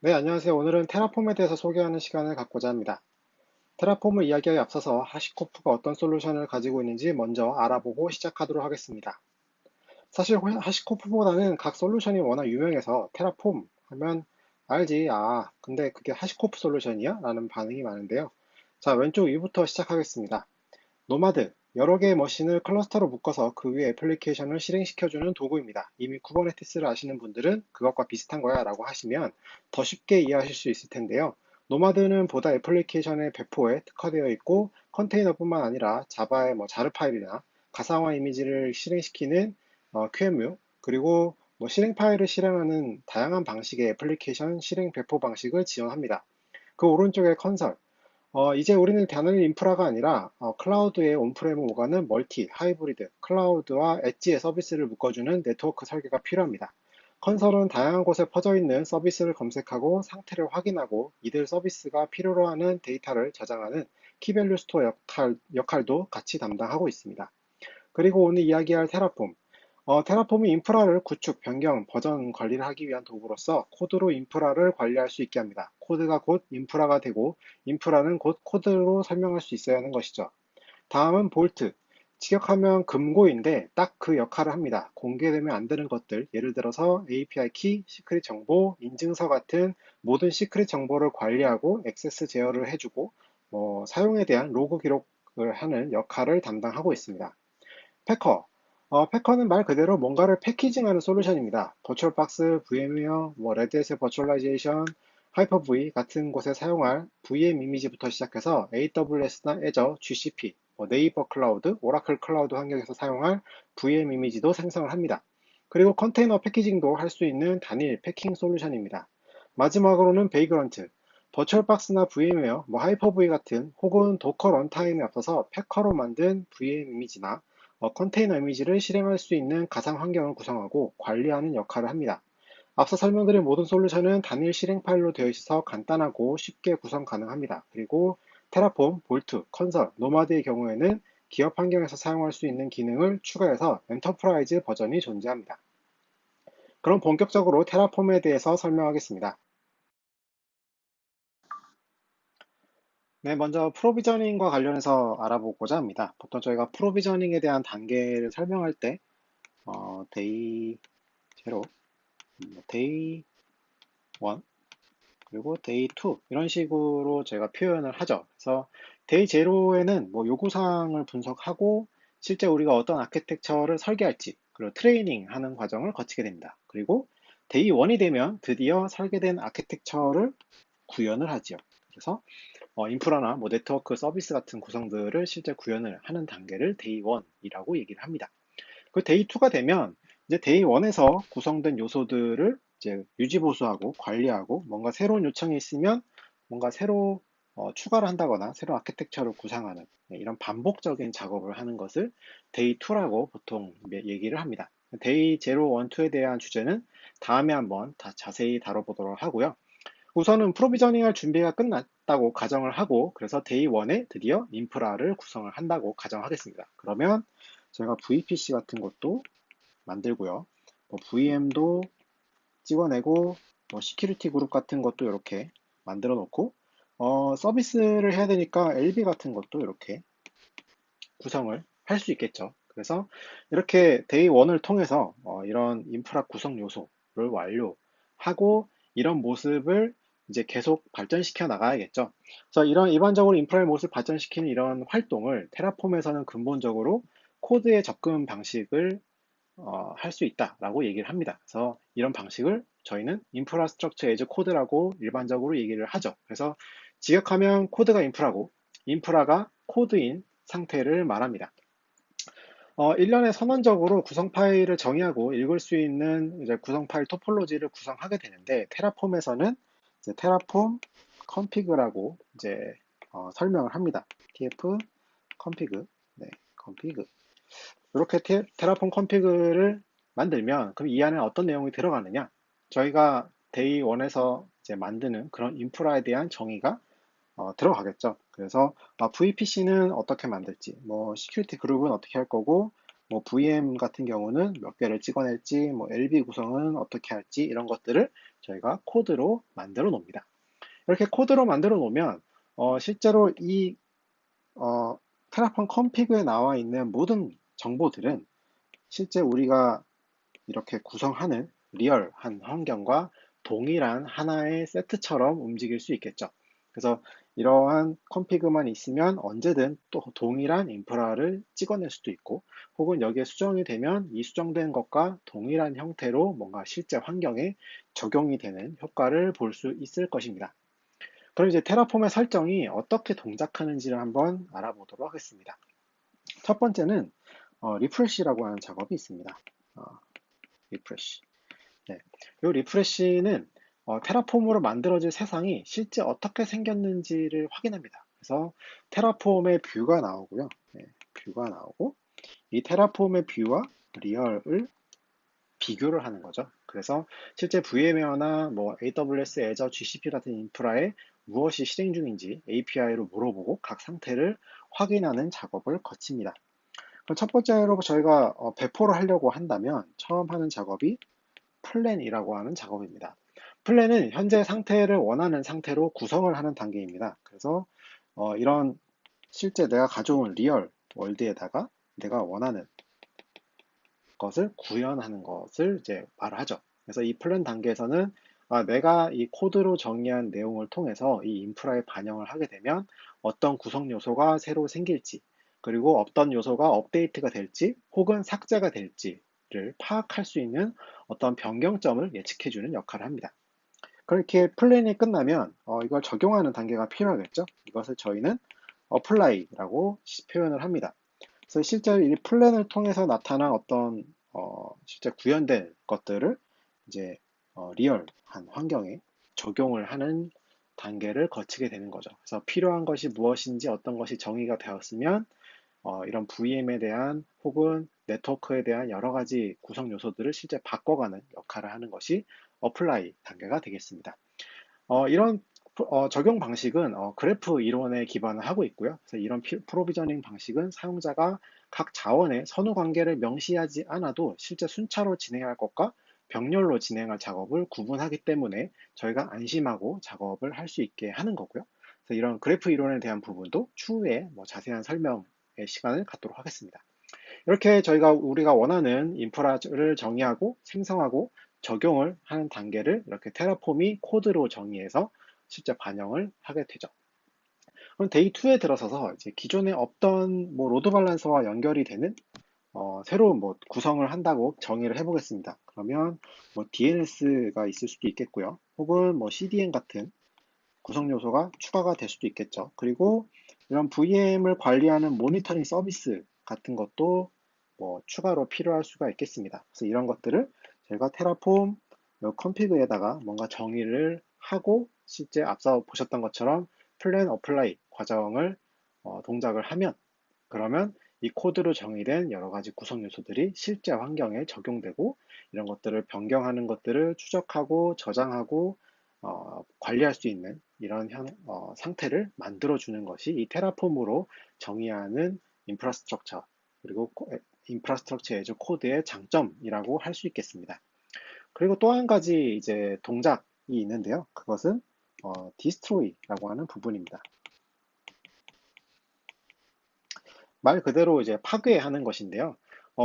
네, 안녕하세요. 오늘은 테라폼에 대해서 소개하는 시간을 갖고자 합니다. 테라폼을 이야기하기 앞서서 하시코프가 어떤 솔루션을 가지고 있는지 먼저 알아보고 시작하도록 하겠습니다. 사실 하시코프보다는 각 솔루션이 워낙 유명해서 테라폼 하면 알지, 근데 그게 하시코프 솔루션이야? 라는 반응이 많은데요. 자, 왼쪽 위부터 시작하겠습니다. 노마드, 여러 개의 머신을 클러스터로 묶어서 그 위에 애플리케이션을 실행시켜주는 도구입니다. 이미 쿠버네티스를 아시는 분들은 그것과 비슷한 거야 라고 하시면 더 쉽게 이해하실 수 있을 텐데요. 노마드는 보다 애플리케이션의 배포에 특화되어 있고 컨테이너뿐만 아니라 자바의 자르 파일이나 가상화 이미지를 실행시키는 QEMU 그리고 실행 파일을 실행하는 다양한 방식의 애플리케이션 실행 배포 방식을 지원합니다. 그 오른쪽에 컨설, 이제 우리는 단일 인프라가 아니라 클라우드에 온프레임을 오가는 멀티, 하이브리드, 클라우드와 엣지의 서비스를 묶어주는 네트워크 설계가 필요합니다. 컨설은 다양한 곳에 퍼져 있는 서비스를 검색하고 상태를 확인하고 이들 서비스가 필요로 하는 데이터를 저장하는 키밸류 스토어 역할도 같이 담당하고 있습니다. 그리고 오늘 이야기할 테라폼. 테라폼이 인프라를 구축, 변경, 버전 관리를 하기 위한 도구로서 코드로 인프라를 관리할 수 있게 합니다. 코드가 곧 인프라가 되고 인프라는 곧 코드로 설명할 수 있어야 하는 것이죠. 다음은 볼트. 직역하면 금고인데 딱 그 역할을 합니다. 공개되면 안 되는 것들, 예를 들어서 API 키, 시크릿 정보, 인증서 같은 모든 시크릿 정보를 관리하고 액세스 제어를 해주고 사용에 대한 로그 기록을 하는 역할을 담당하고 있습니다. 패커. 패커는 말 그대로 뭔가를 패키징하는 솔루션입니다. 버추얼박스, VM웨어, 레드햇의 버추얼라이제이션, 하이퍼V 같은 곳에 사용할 VM 이미지부터 시작해서 AWS나 Azure, GCP, 네이버 클라우드, 오라클 클라우드 환경에서 사용할 VM 이미지도 생성을 합니다. 그리고 컨테이너 패키징도 할 수 있는 단일 패킹 솔루션입니다. 마지막으로는 베이그런트. 버추얼박스나 VM웨어, 하이퍼V 같은 혹은 도커 런타임에 앞서서 패커로 만든 VM 이미지나 컨테이너 이미지를 실행할 수 있는 가상 환경을 구성하고 관리하는 역할을 합니다. 앞서 설명드린 모든 솔루션은 단일 실행 파일로 되어 있어서 간단하고 쉽게 구성 가능합니다. 그리고 테라폼, 볼트, 컨설, 노마드의 경우에는 기업 환경에서 사용할 수 있는 기능을 추가해서 엔터프라이즈 버전이 존재합니다. 그럼 본격적으로 테라폼에 대해서 설명하겠습니다. 네, 먼저 프로비저닝과 관련해서 알아보고자 합니다. 보통 저희가 프로비저닝에 대한 단계를 설명할 때 데이 0, 데이 1, 그리고 데이 2 이런 식으로 제가 표현을 하죠. 그래서 데이 0에는 요구사항을 분석하고 실제 우리가 어떤 아키텍처를 설계할지 그리고 트레이닝 하는 과정을 거치게 됩니다. 그리고 데이 1이 되면 드디어 설계된 아키텍처를 구현을 하죠. 그래서 인프라나 네트워크 서비스 같은 구성들을 실제 구현을 하는 단계를 데이 1이라고 얘기를 합니다. 그 데이 2가 되면 이제 데이 1에서 구성된 요소들을 이제 유지보수하고 관리하고 뭔가 새로운 요청이 있으면 뭔가 새로 추가를 한다거나 새로운 아키텍처를 구상하는 이런 반복적인 작업을 하는 것을 데이 2라고 보통 얘기를 합니다. 데이 0, 1, 2에 대한 주제는 다음에 한번 다 자세히 다뤄보도록 하고요. 우선은 프로비저닝 할 준비가 끝났다고 가정을 하고 그래서 데이 1에 드디어 인프라를 구성을 한다고 가정하겠습니다. 그러면 저희가 VPC 같은 것도 만들고요. VM도 찍어내고 시큐리티 그룹 같은 것도 이렇게 만들어 놓고 서비스를 해야 되니까 LB 같은 것도 이렇게 구성을 할 수 있겠죠. 그래서 이렇게 데이 1을 통해서 이런 인프라 구성 요소를 완료하고 이런 모습을 이제 계속 발전시켜 나가야겠죠. 그래서 이런 일반적으로 인프라의 모습을 발전시키는 이런 활동을 테라폼에서는 근본적으로 코드의 접근 방식을 할 수 있다라고 얘기를 합니다. 그래서 이런 방식을 저희는 인프라스트럭처 에즈 코드라고 일반적으로 얘기를 하죠. 그래서 직역하면 코드가 인프라고 인프라가 코드인 상태를 말합니다. 일련의 선언적으로 구성 파일을 정의하고 읽을 수 있는 이제 구성 파일 토폴로지를 구성하게 되는데 테라폼에서는 이제 테라폼 config라고 이제 설명을 합니다. tf config, 네, config. 이렇게 테라폼 config를 만들면 그럼 이 안에 어떤 내용이 들어가느냐? 저희가 데이 1에서 이제 만드는 그런 인프라에 대한 정의가 들어가겠죠. 그래서 VPC는 어떻게 만들지, 시큐리티 그룹은 어떻게 할 거고, 뭐 VM 같은 경우는 몇 개를 찍어낼지, 뭐 LB 구성은 어떻게 할지 이런 것들을 저희가 코드로 만들어 놓습니다. 이렇게 코드로 만들어 놓으면 실제로 이 테라폼 컴피그에 나와 있는 모든 정보들은 실제 우리가 이렇게 구성하는 리얼한 환경과 동일한 하나의 세트처럼 움직일 수 있겠죠. 그래서 이러한 컴피그만 있으면 언제든 또 동일한 인프라를 찍어낼 수도 있고, 혹은 여기에 수정이 되면 이 수정된 것과 동일한 형태로 뭔가 실제 환경에 적용이 되는 효과를 볼 수 있을 것입니다. 그럼 이제 테라폼의 설정이 어떻게 동작하는지를 한번 알아보도록 하겠습니다. 첫 번째는 리프레시라고 하는 작업이 있습니다. 어, 리프레시. 네. 이 리프레시는 테라폼으로 만들어질 세상이 실제 어떻게 생겼는지를 확인합니다. 그래서 테라폼의 뷰가 나오고요. 네, 뷰가 나오고 이 테라폼의 뷰와 리얼을 비교를 하는 거죠. 그래서 실제 VMware나 뭐 AWS, Azure, GCP 같은 인프라에 무엇이 실행 중인지 API로 물어보고 각 상태를 확인하는 작업을 거칩니다. 그럼 첫 번째로 저희가 배포를 하려고 한다면 처음 하는 작업이 플랜이라고 하는 작업입니다. 플랜은 현재 상태를 원하는 상태로 구성을 하는 단계입니다. 그래서 이런 실제 내가 가져온 리얼 월드에다가 내가 원하는 것을 구현하는 것을 이제 말하죠. 그래서 이 플랜 단계에서는 내가 이 코드로 정의한 내용을 통해서 이 인프라에 반영을 하게 되면 어떤 구성 요소가 새로 생길지, 그리고 어떤 요소가 업데이트가 될지 혹은 삭제가 될지를 파악할 수 있는 어떤 변경점을 예측해주는 역할을 합니다. 그렇게 플랜이 끝나면 이걸 적용하는 단계가 필요하겠죠. 이것을 저희는 apply라고 표현을 합니다. 그래서 실제 이 플랜을 통해서 나타난 어떤 실제 구현된 것들을 이제 리얼한 환경에 적용을 하는 단계를 거치게 되는 거죠. 그래서 필요한 것이 무엇인지 어떤 것이 정의가 되었으면 이런 VM에 대한 혹은 네트워크에 대한 여러 가지 구성 요소들을 실제 바꿔가는 역할을 하는 것이 어플라이 단계가 되겠습니다. 이런 적용 방식은 그래프 이론에 기반을 하고 있고요. 그래서 이런 프로비저닝 방식은 사용자가 각 자원의 선후 관계를 명시하지 않아도 실제 순차로 진행할 것과 병렬로 진행할 작업을 구분하기 때문에 저희가 안심하고 작업을 할 수 있게 하는 거고요. 그래서 이런 그래프 이론에 대한 부분도 추후에 뭐 자세한 설명의 시간을 갖도록 하겠습니다. 이렇게 저희가 우리가 원하는 인프라를 정의하고 생성하고 적용을 하는 단계를 이렇게 테라폼이 코드로 정의해서 실제 반영을 하게 되죠. 그럼 데이 2에 들어서서 이제 기존에 없던 뭐 로드 밸런서와 연결이 되는 새로운 뭐 구성을 한다고 정의를 해보겠습니다. 그러면 뭐 DNS가 있을 수도 있겠고요. 혹은 뭐 CDN 같은 구성 요소가 추가가 될 수도 있겠죠. 그리고 이런 VM을 관리하는 모니터링 서비스 같은 것도 뭐 추가로 필요할 수가 있겠습니다. 그래서 이런 것들을 저희가 테라폼 컨피그에다가 뭔가 정의를 하고 실제 앞서 보셨던 것처럼 플랜 어플라이 과정을 동작을 하면 그러면 이 코드로 정의된 여러 가지 구성 요소들이 실제 환경에 적용되고 이런 것들을 변경하는 것들을 추적하고 저장하고 관리할 수 있는 이런 상태를 만들어주는 것이 이 테라폼으로 정의하는 인프라스트럭처 그리고 인프라스트럭처 에즈 코드의 장점이라고 할 수 있겠습니다. 그리고 또 한 가지 이제 동작이 있는데요. 그것은 destroy라고 하는 부분입니다. 말 그대로 이제 파괴하는 것인데요.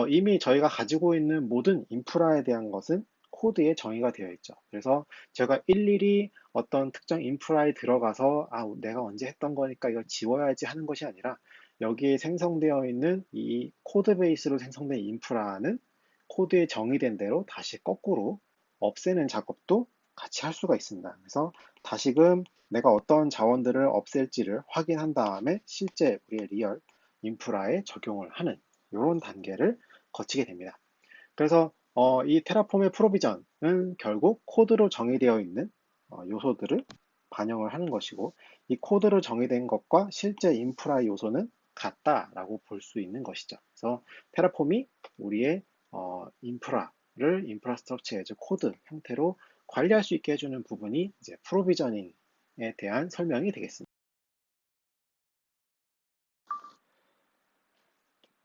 이미 저희가 가지고 있는 모든 인프라에 대한 것은 코드에 정의가 되어 있죠. 그래서 제가 일일이 어떤 특정 인프라에 들어가서 내가 언제 했던 거니까 이걸 지워야지 하는 것이 아니라 여기에 생성되어 있는 이 코드 베이스로 생성된 인프라는 코드에 정의된 대로 다시 거꾸로 없애는 작업도 같이 할 수가 있습니다. 그래서 다시금 내가 어떤 자원들을 없앨지를 확인한 다음에 실제 우리의 리얼 인프라에 적용을 하는 이런 단계를 거치게 됩니다. 그래서 이 테라폼의 프로비전은 결국 코드로 정의되어 있는 요소들을 반영을 하는 것이고 이 코드로 정의된 것과 실제 인프라 요소는 같다라고 볼 수 있는 것이죠. 그래서 테라폼이 우리의 인프라를 인프라스트럭처 에즈 코드 형태로 관리할 수 있게 해주는 부분이 이제 프로비저닝에 대한 설명이 되겠습니다.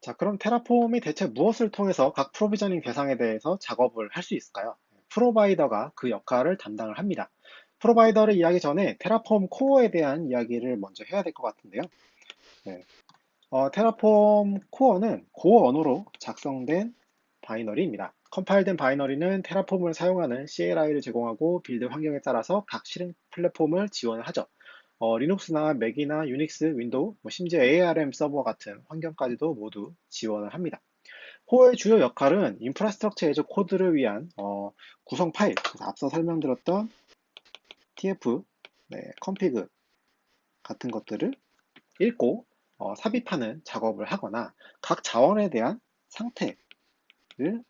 자, 그럼 테라폼이 대체 무엇을 통해서 각 프로비저닝 대상에 대해서 작업을 할 수 있을까요? 프로바이더가 그 역할을 담당을 합니다. 프로바이더를 이야기 전에 테라폼 코어에 대한 이야기를 먼저 해야 될 것 같은데요. 네. 테라폼 코어는 고 언어로 작성된 바이너리입니다. 컴파일된 바이너리는 테라폼을 사용하는 CLI를 제공하고 빌드 환경에 따라서 각 실행 플랫폼을 지원을 하죠. 리눅스나 맥이나 유닉스, 윈도우, 심지어 ARM 서버 같은 환경까지도 모두 지원을 합니다. 코어의 주요 역할은 인프라스트럭처 에저 코드를 위한 구성 파일, 그래서 앞서 설명드렸던 TF, 컴피그 같은 것들을 읽고 삽입하는 작업을 하거나 각 자원에 대한 상태를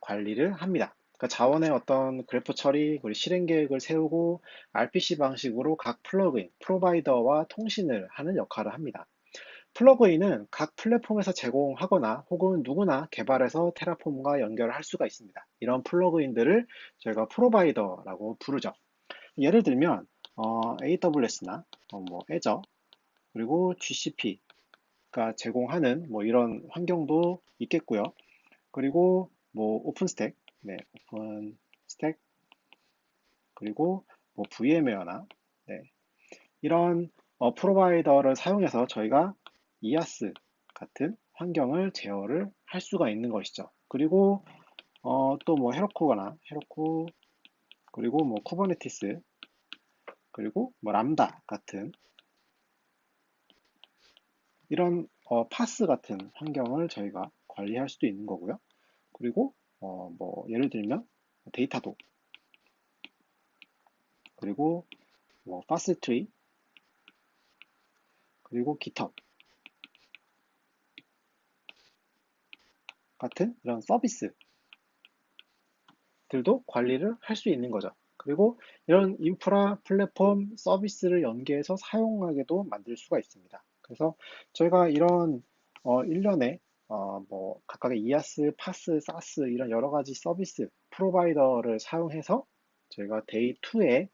관리를 합니다. 그러니까 자원의 어떤 그래프 처리, 그리고 실행 계획을 세우고 RPC 방식으로 각 플러그인, 프로바이더와 통신을 하는 역할을 합니다. 플러그인은 각 플랫폼에서 제공하거나 혹은 누구나 개발해서 테라폼과 연결을 할 수가 있습니다. 이런 플러그인들을 저희가 프로바이더라고 부르죠. 예를 들면 AWS나 뭐 Azure 그리고 GCP가 제공하는 뭐 이런 환경도 있겠고요. 그리고 뭐 오픈스택, 오픈스택 그리고 뭐 VMware나 이런 프로바이더를 사용해서 저희가 이아스 같은 환경을 제어를 할 수가 있는 것이죠. 그리고 또 뭐 헤로쿠거나 헤로쿠 그리고 뭐 쿠버네티스 그리고 뭐 람다 같은 이런 파스 같은 환경을 저희가 관리할 수도 있는 거고요. 그리고 뭐 예를 들면 데이터도 그리고 뭐 파스트리 그리고 GitHub 같은 이런 서비스들도 관리를 할 수 있는 거죠. 그리고 이런 인프라 플랫폼 서비스를 연계해서 사용하게도 만들 수가 있습니다. 그래서 저희가 이런 일련의 뭐 각각의 이아스, 파스, 사스 이런 여러 가지 서비스 프로바이더를 사용해서 저희가 데이 2에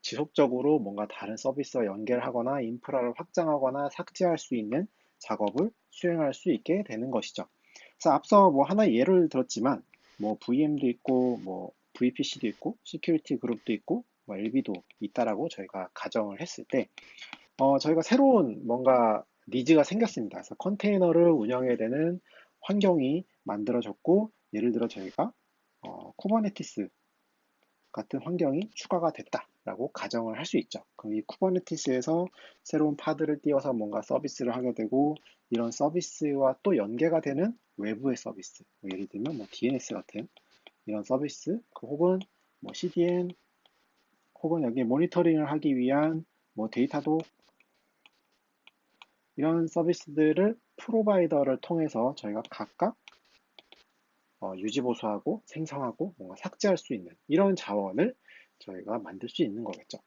지속적으로 뭔가 다른 서비스와 연결하거나 인프라를 확장하거나 삭제할 수 있는 작업을 수행할 수 있게 되는 것이죠. 그래서 앞서 뭐 하나 예를 들었지만 뭐 VM도 있고 뭐 VPC도 있고 시큐리티 그룹도 있고 뭐 LB도 있다라고 저희가 가정을 했을 때 저희가 새로운 뭔가 니즈가 생겼습니다. 그래서 컨테이너를 운영해야 되는 환경이 만들어졌고 예를 들어 저희가 쿠버네티스 같은 환경이 추가가 됐다라고 가정을 할 수 있죠. 그럼 이 쿠버네티스에서 새로운 파드를 띄워서 뭔가 서비스를 하게 되고 이런 서비스와 또 연계가 되는 외부의 서비스, 뭐 예를 들면 뭐 DNS 같은 이런 서비스, 혹은 뭐 CDN, 혹은 여기 모니터링을 하기 위한 뭐 데이터도 이런 서비스들을 프로바이더를 통해서 저희가 각각 유지보수하고 생성하고 뭔가 삭제할 수 있는 이런 자원을 저희가 만들 수 있는 거겠죠.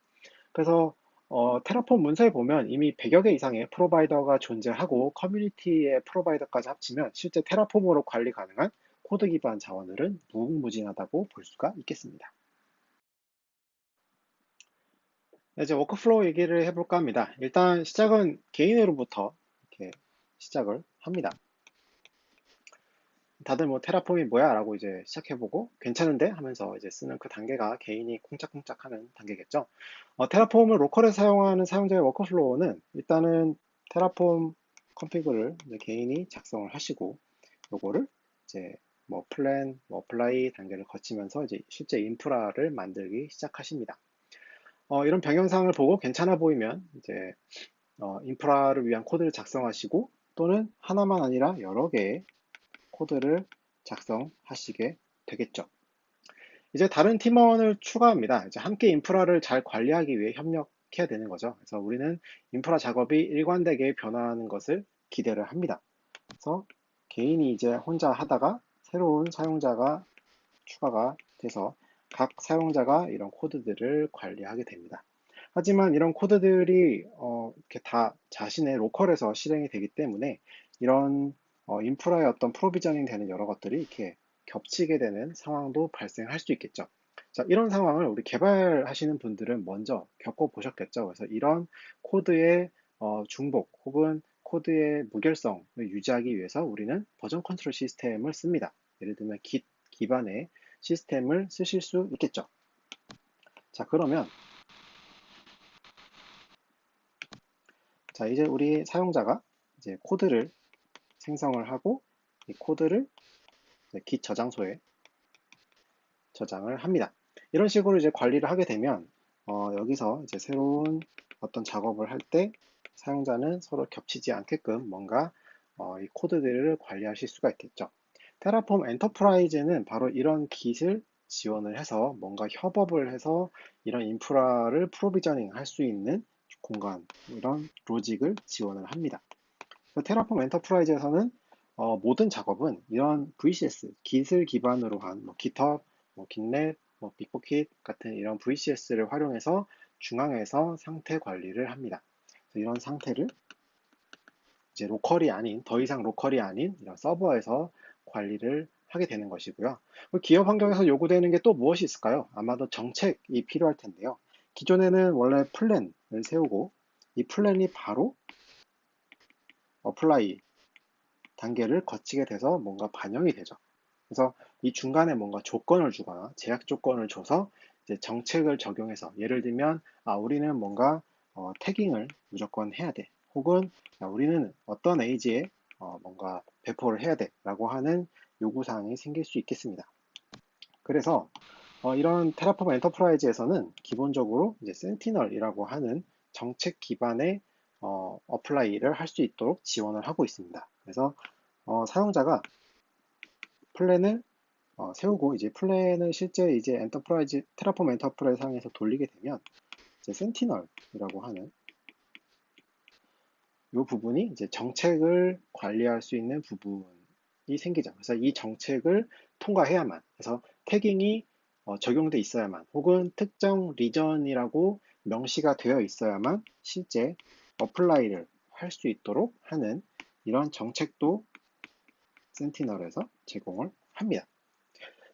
그래서 테라폼 문서에 보면 이미 100여 개 이상의 프로바이더가 존재하고 커뮤니티의 프로바이더까지 합치면 실제 테라폼으로 관리 가능한 코드 기반 자원들은 무궁무진하다고 볼 수가 있겠습니다. 이제 워크플로우 얘기를 해볼까 합니다. 일단 시작은 개인으로부터 이렇게 시작을 합니다. 다들 뭐 테라폼이 뭐야? 라고 이제 시작해보고 괜찮은데? 하면서 이제 쓰는 그 단계가 개인이 쿵짝쿵짝 하는 단계겠죠. 테라폼을 로컬에 사용하는 사용자의 워크플로우는 일단은 테라폼 컨피그를 이제 개인이 작성을 하시고 요거를 이제 뭐 플랜, 뭐 어플라이 단계를 거치면서 이제 실제 인프라를 만들기 시작하십니다. 이런 병영상을 보고 괜찮아 보이면 이제 인프라를 위한 코드를 작성하시고 또는 하나만 아니라 여러 개의 코드를 작성하시게 되겠죠. 이제 다른 팀원을 추가합니다. 이제 함께 인프라를 잘 관리하기 위해 협력해야 되는 거죠. 그래서 우리는 인프라 작업이 일관되게 변화하는 것을 기대를 합니다. 그래서 개인이 이제 혼자 하다가 새로운 사용자가 추가가 돼서 각 사용자가 이런 코드들을 관리하게 됩니다. 하지만 이런 코드들이 이렇게 다 자신의 로컬에서 실행이 되기 때문에 이런 인프라의 어떤 프로비저닝 되는 여러 것들이 이렇게 겹치게 되는 상황도 발생할 수 있겠죠. 자, 이런 상황을 우리 개발하시는 분들은 먼저 겪어보셨겠죠. 그래서 이런 코드의 중복 혹은 코드의 무결성을 유지하기 위해서 우리는 버전 컨트롤 시스템을 씁니다. 예를 들면 Git 기반의 시스템을 쓰실 수 있겠죠. 자, 그러면 자, 이제 우리 사용자가 이제 코드를 생성을 하고 이 코드를 Git 저장소에 저장을 합니다. 이런 식으로 이제 관리를 하게 되면 여기서 이제 새로운 어떤 작업을 할 때 사용자는 서로 겹치지 않게끔 뭔가 이 코드들을 관리하실 수가 있겠죠. 테라폼 엔터프라이즈는 바로 이런 깃을 지원을 해서 뭔가 협업을 해서 이런 인프라를 프로비저닝 할 수 있는 공간, 이런 로직을 지원을 합니다. 테라폼 엔터프라이즈에서는 모든 작업은 이런 VCS, 깃을 기반으로 한 GitHub, GitLab, 빅버킷 같은 이런 VCS를 활용해서 중앙에서 상태 관리를 합니다. 이런 상태를 이제 로컬이 아닌, 더 이상 로컬이 아닌 이런 서버에서 관리를 하게 되는 것이고요. 기업 환경에서 요구되는 게 또 무엇이 있을까요? 아마도 정책이 필요할 텐데요. 기존에는 원래 플랜을 세우고 이 플랜이 바로 어플라이 단계를 거치게 돼서 뭔가 반영이 되죠. 그래서 이 중간에 뭔가 조건을 주거나 제약 조건을 줘서 이제 정책을 적용해서 예를 들면 우리는 뭔가 태깅을 무조건 해야 돼. 혹은 우리는 어떤 에이지에 뭔가 배포를 해야 돼 라고 하는 요구사항이 생길 수 있겠습니다. 그래서 이런 테라폼 엔터프라이즈에서는 기본적으로 이제 센티널이라고 하는 정책 기반의 어플라이를 할 수 있도록 지원을 하고 있습니다. 그래서 사용자가 플랜을 세우고 이제 플랜을 실제 이제 엔터프라이즈 테라폼 엔터프라이즈 상에서 돌리게 되면 이제 센티널이라고 하는 이 부분이 이제 정책을 관리할 수 있는 부분이 생기죠. 그래서 이 정책을 통과해야만, 그래서 태깅이 적용돼 있어야만, 혹은 특정 리전이라고 명시가 되어 있어야만 실제 어플라이를 할 수 있도록 하는 이런 정책도 센티널에서 제공을 합니다.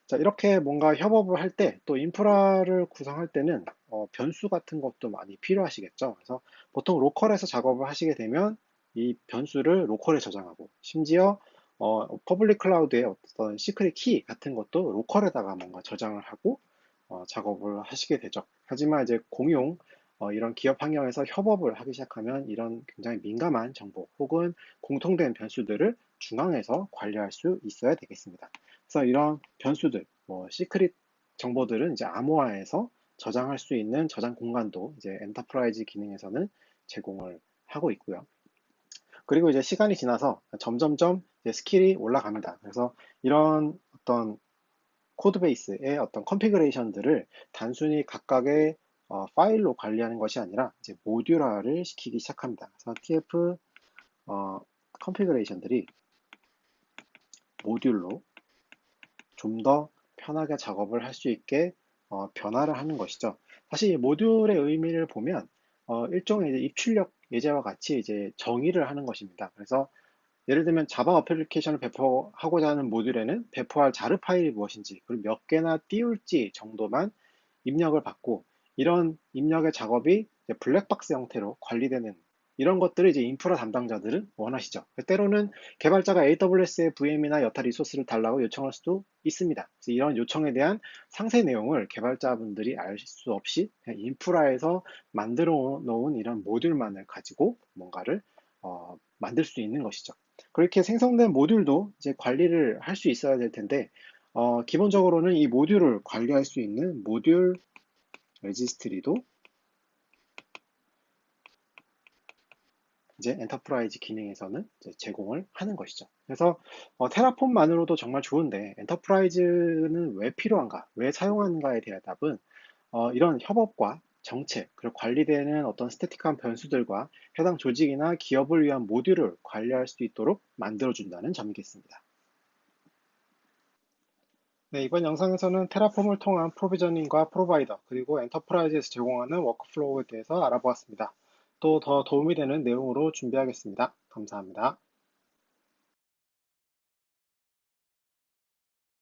자, 이렇게 뭔가 협업을 할 때, 또 인프라를 구성할 때는 변수 같은 것도 많이 필요하시겠죠. 그래서 보통 로컬에서 작업을 하시게 되면 이 변수를 로컬에 저장하고, 심지어 퍼블릭 클라우드의 어떤 시크릿 키 같은 것도 로컬에다가 뭔가 저장을 하고 작업을 하시게 되죠. 하지만 이제 공용 이런 기업 환경에서 협업을 하기 시작하면 이런 굉장히 민감한 정보 혹은 공통된 변수들을 중앙에서 관리할 수 있어야 되겠습니다. 그래서 이런 변수들, 시크릿 정보들은 이제 암호화해서 저장할 수 있는 저장 공간도 이제 엔터프라이즈 기능에서는 제공을 하고 있고요. 그리고 이제 시간이 지나서 점점점 이제 스킬이 올라갑니다. 그래서 이런 어떤 코드베이스의 어떤 컨피그레이션들을 단순히 각각의 파일로 관리하는 것이 아니라 이제 모듈화를 시키기 시작합니다. 그래서 TF 컨피그레이션들이 모듈로 좀 더 편하게 작업을 할 수 있게 변화를 하는 것이죠. 사실 이 모듈의 의미를 보면 일종의 이제 입출력 예제와 같이 이제 정의를 하는 것입니다. 그래서 예를 들면 자바 어플리케이션을 배포하고자 하는 모듈에는 배포할 자르 파일이 무엇인지 그리고 몇 개나 띄울지 정도만 입력을 받고 이런 입력의 작업이 블랙박스 형태로 관리되는 이런 것들을 이제 인프라 담당자들은 원하시죠. 때로는 개발자가 AWS의 VM이나 여타 리소스를 달라고 요청할 수도 있습니다. 그래서 이런 요청에 대한 상세 내용을 개발자분들이 알 수 없이 그냥 인프라에서 만들어 놓은 이런 모듈만을 가지고 뭔가를 만들 수 있는 것이죠. 그렇게 생성된 모듈도 이제 관리를 할 수 있어야 될 텐데, 기본적으로는 이 모듈을 관리할 수 있는 모듈 레지스트리도 이제 엔터프라이즈 기능에서는 이제 제공을 하는 것이죠. 그래서 테라폼만으로도 정말 좋은데 엔터프라이즈는 왜 필요한가, 왜 사용하는가에 대한 답은 이런 협업과 정책, 그리고 관리되는 어떤 스태틱한 변수들과 해당 조직이나 기업을 위한 모듈을 관리할 수 있도록 만들어준다는 점이겠습니다. 네, 이번 영상에서는 테라폼을 통한 프로비저닝과 프로바이더, 그리고 엔터프라이즈에서 제공하는 워크플로우에 대해서 알아보았습니다. 또 더 도움이 되는 내용으로 준비하겠습니다. 감사합니다.